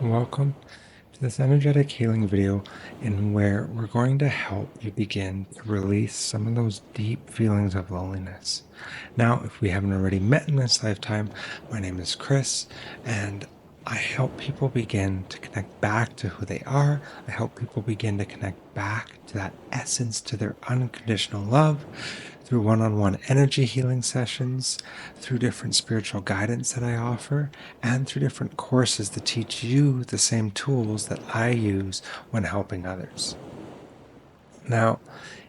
Welcome to this energetic healing video in where we're going to help you begin to release some of those deep feelings of loneliness. Now, if we haven't already met in this lifetime, my name is Chris, and I help people begin to connect back to who they are. I help people begin to connect back to that essence, to their unconditional love, through one-on-one energy healing sessions, through different spiritual guidance that I offer, and through different courses that teach you the same tools that I use when helping others. Now,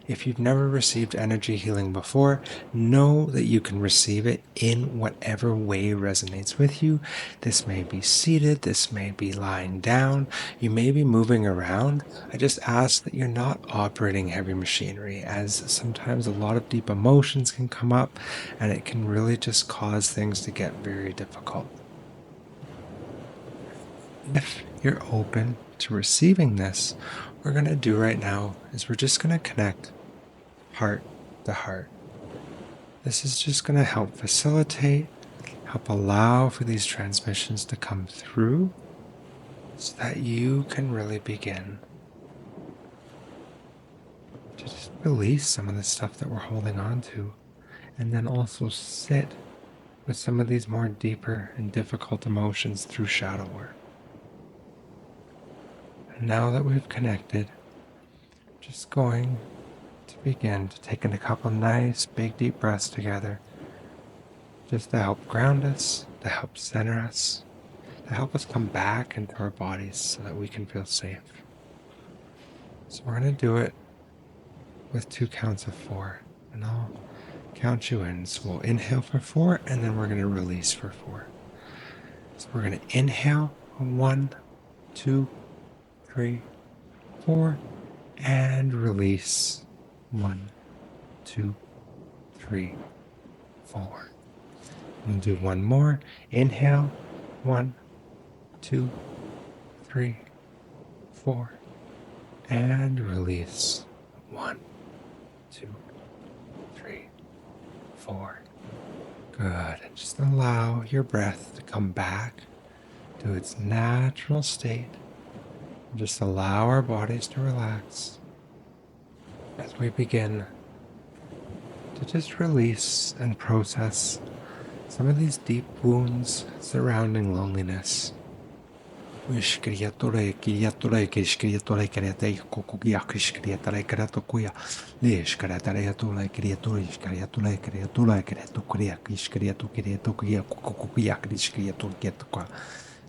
if you've never received energy healing before, know that you can receive it in whatever way resonates with you. This may be seated, this may be lying down, you may be moving around. I just ask that you're not operating heavy machinery, as sometimes a lot of deep emotions can come up and it can really just cause things to get very difficult. If you're open to receiving this, what we're going to do right now is we're just going to connect heart to heart. This is just going to help facilitate, help allow for these transmissions to come through so that you can really begin to just release some of the stuff that we're holding on to, and then also sit with some of these more deeper and difficult emotions through shadow work. And now that we've connected, just going to begin to take in a couple nice big deep breaths together, just to help ground us, to help center us, to help us come back into our bodies so that we can feel safe. So we're going to do it with 2 counts of 4, and I'll count you in. So we'll inhale for 4, and then we're going to release for 4. So we're going to inhale 1, 2, 3, 4, and release 1, 2, 3, 4. We'll do one more. Inhale, 1, 2, 3, 4, and release 1, 2, 3, 4. Good. And just allow your breath to come back to its natural state. Just allow our bodies to relax as we begin to just release and process some of these deep wounds surrounding loneliness.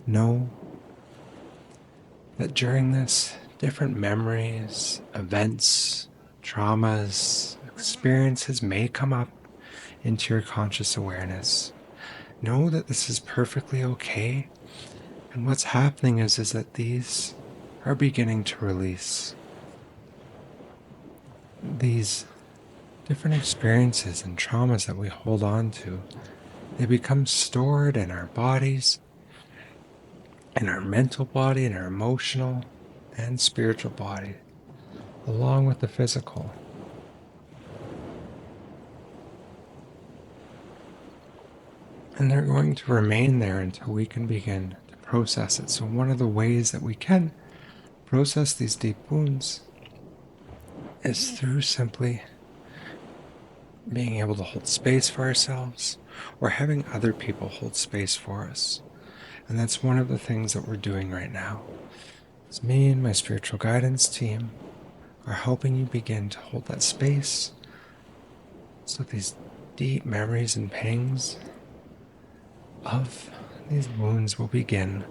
Know that during this, different memories, events, traumas, experiences may come up into your conscious awareness. Know that this is perfectly okay. And what's happening is that these are beginning to release. These different experiences and traumas that we hold on to, they become stored in our bodies, in our mental body, in our emotional and spiritual body, along with the physical. And they're going to remain there until we can begin to process it. So one of the ways that we can process these deep wounds is through simply being able to hold space for ourselves or having other people hold space for us. And that's one of the things that we're doing right now. It's me and my spiritual guidance team are helping you begin to hold that space so these deep memories and pangs of these wounds will begin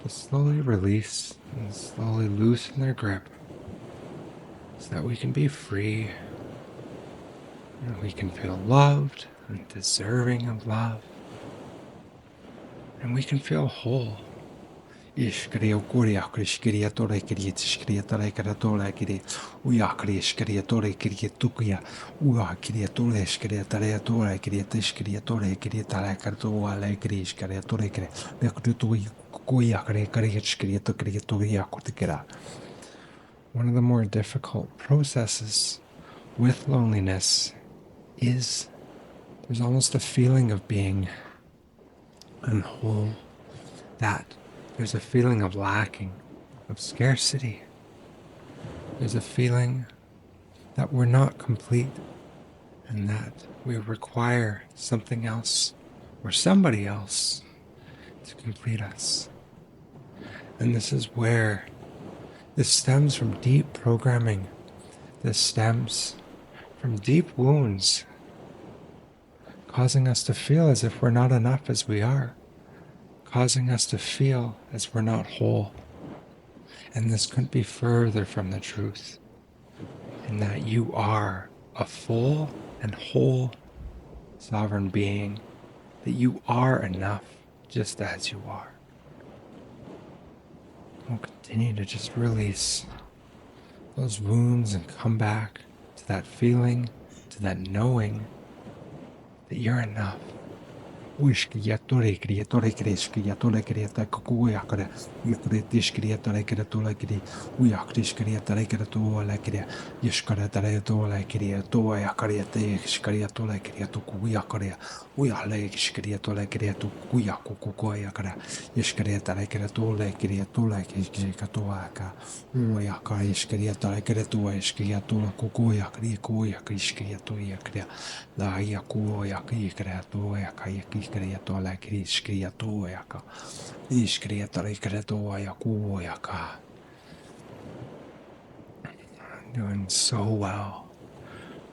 to slowly release and slowly loosen their grip so that we can be free and we can feel loved and deserving of love, and we can feel whole. One of the more difficult processes with loneliness is there's almost a feeling of being unwhole, that There's a feeling of lacking, of scarcity. There's a feeling that we're not complete and that we require something else or somebody else to complete us. And this is where this stems from deep programming. This stems from deep wounds, causing us to feel as if we're not enough as we are, causing us to feel as we're not whole. And this couldn't be further from the truth, in that you are a full and whole sovereign being, that you are enough just as you are. We'll continue to just release those wounds and come back to that feeling, to that knowing that you're enough. Wish criatore criatore cres criatore criata cucuiacre, Eucritis criatore creatore cri, Uiactis criatore creatore cria, Yescaratore criatoa cariate, Scariatore criatucuiacrea, Uialex criatore creatu cuiacucoiacra, Yescariatore creatore criatore cicatoaca, Uiaca iscriatore creatua iscriatura cucuia cricuia criscriatuia crea. La yakuya ki kreatoya kaya ki kreatola kris kreatoya ka is kreatola kreatoya kuya ka. Doing so well.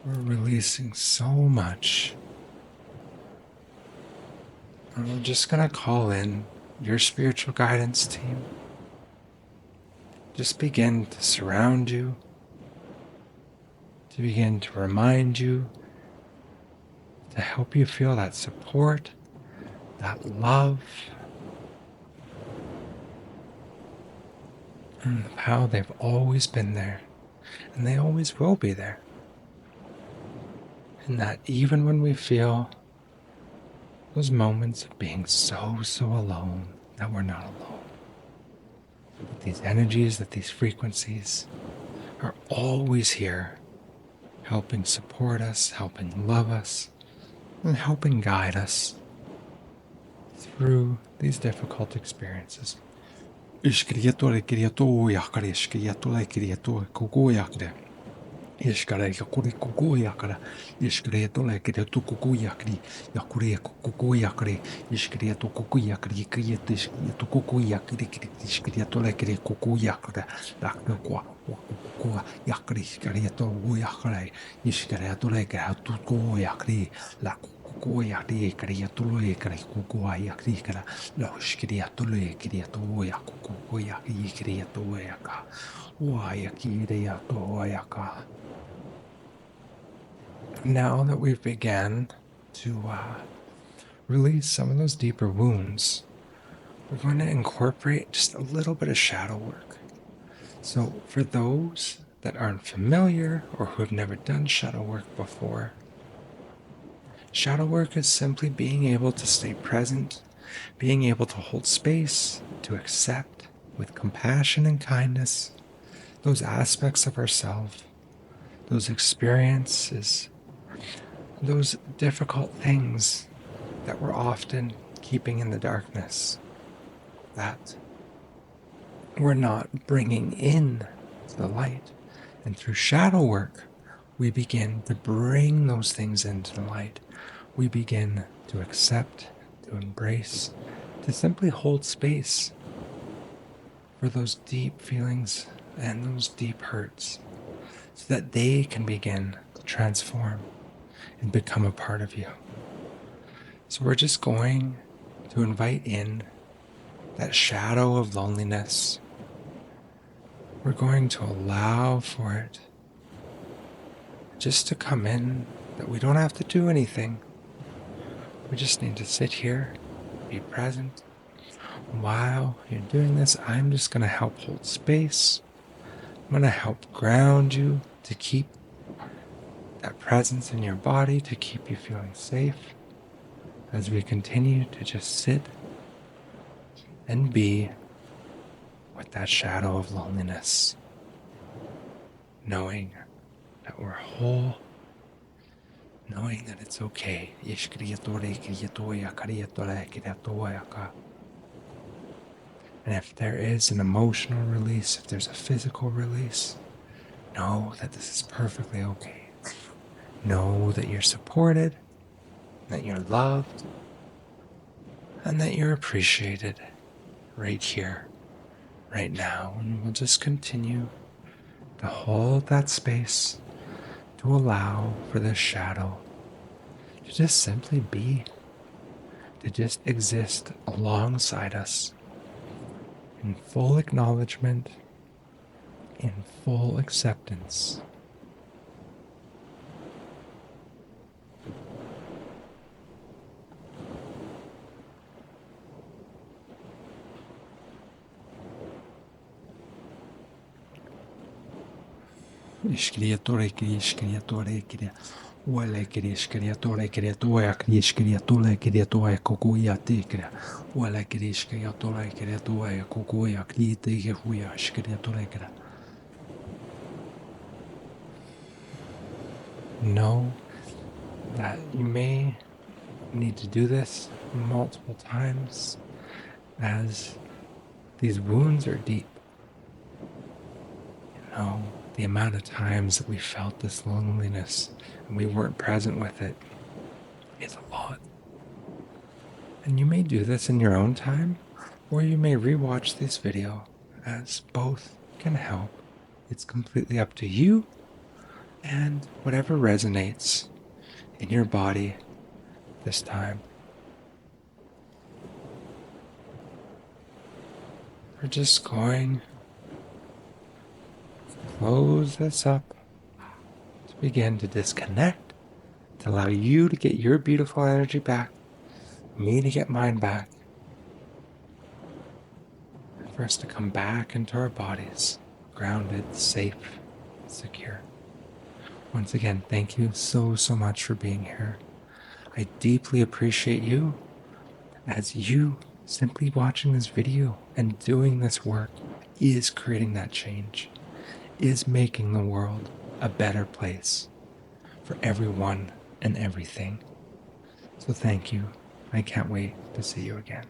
We're releasing so much. And we're just gonna call in your spiritual guidance team. Just begin to surround you, to begin to remind you, to help you feel that support, that love, and how they've always been there, and they always will be there. And that even when we feel those moments of being so alone, that we're not alone. That these energies, that these frequencies are always here, helping support us, helping love us, and helping guide us through these difficult experiences. Iskare yakuri kukuyakara, iskare tole kire tu kukuyakri, yakuri kukuyakri, iskare tu kukuyakri, kriyet iskare tu kukuyakri, iskare tole kire kukuyakra, lakna kwa kukua, yakri iskare to uyakre, iskare tole kire tu kukuyakri, lakukuyakri, kriyatule kire kukuyakri kara, la iskare tole kire tu uyakukuyakri, kriyatuyaka, uyakire yatoyaka. Now that we've began to release some of those deeper wounds, we're going to incorporate just a little bit of shadow work. So for those that aren't familiar or who have never done shadow work before, shadow work is simply being able to stay present, being able to hold space, to accept with compassion and kindness those aspects of ourselves, those experiences, those difficult things that we're often keeping in the darkness, that we're not bringing in to the light. And through shadow work, we begin to bring those things into the light. We begin to accept, to embrace, to simply hold space for those deep feelings and those deep hurts, so that they can begin to transform and become a part of you. So we're just going to invite in that shadow of loneliness. We're going to allow for it just to come in, that we don't have to do anything. We just need to sit here, be present. While you're doing this, I'm just going to help hold space. I'm going to help ground you to keep that presence in your body, to keep you feeling safe as we continue to just sit and be with that shadow of loneliness, knowing that we're whole, knowing that it's okay. And if there is an emotional release, if there's a physical release, know that this is perfectly okay. Know that you're supported, that you're loved, and that you're appreciated right here, right now. And we'll just continue to hold that space, to allow for this shadow to just simply be, to just exist alongside us in full acknowledgement, in full acceptance. Ishkriatore krishkriatore kria wale krishkriatore kriatoya krishkriatole kriatoya kokuya tikra wale krishkriatore kriatoya kokuya krite huya shkriatore kra. Know that you may need to do this multiple times as these wounds are deep. The amount of times that we felt this loneliness and we weren't present with it is a lot. And you may do this in your own time, or you may rewatch this video, as both can help. It's completely up to you and whatever resonates in your body this time. We're just going to close this up, to begin to disconnect, to allow you to get your beautiful energy back, me to get mine back, and for us to come back into our bodies, grounded, safe, secure. Once again, thank you so much for being here. I deeply appreciate you, as you simply watching this video and doing this work is creating that change, is making the world a better place for everyone and everything. So thank you. I can't wait to see you again.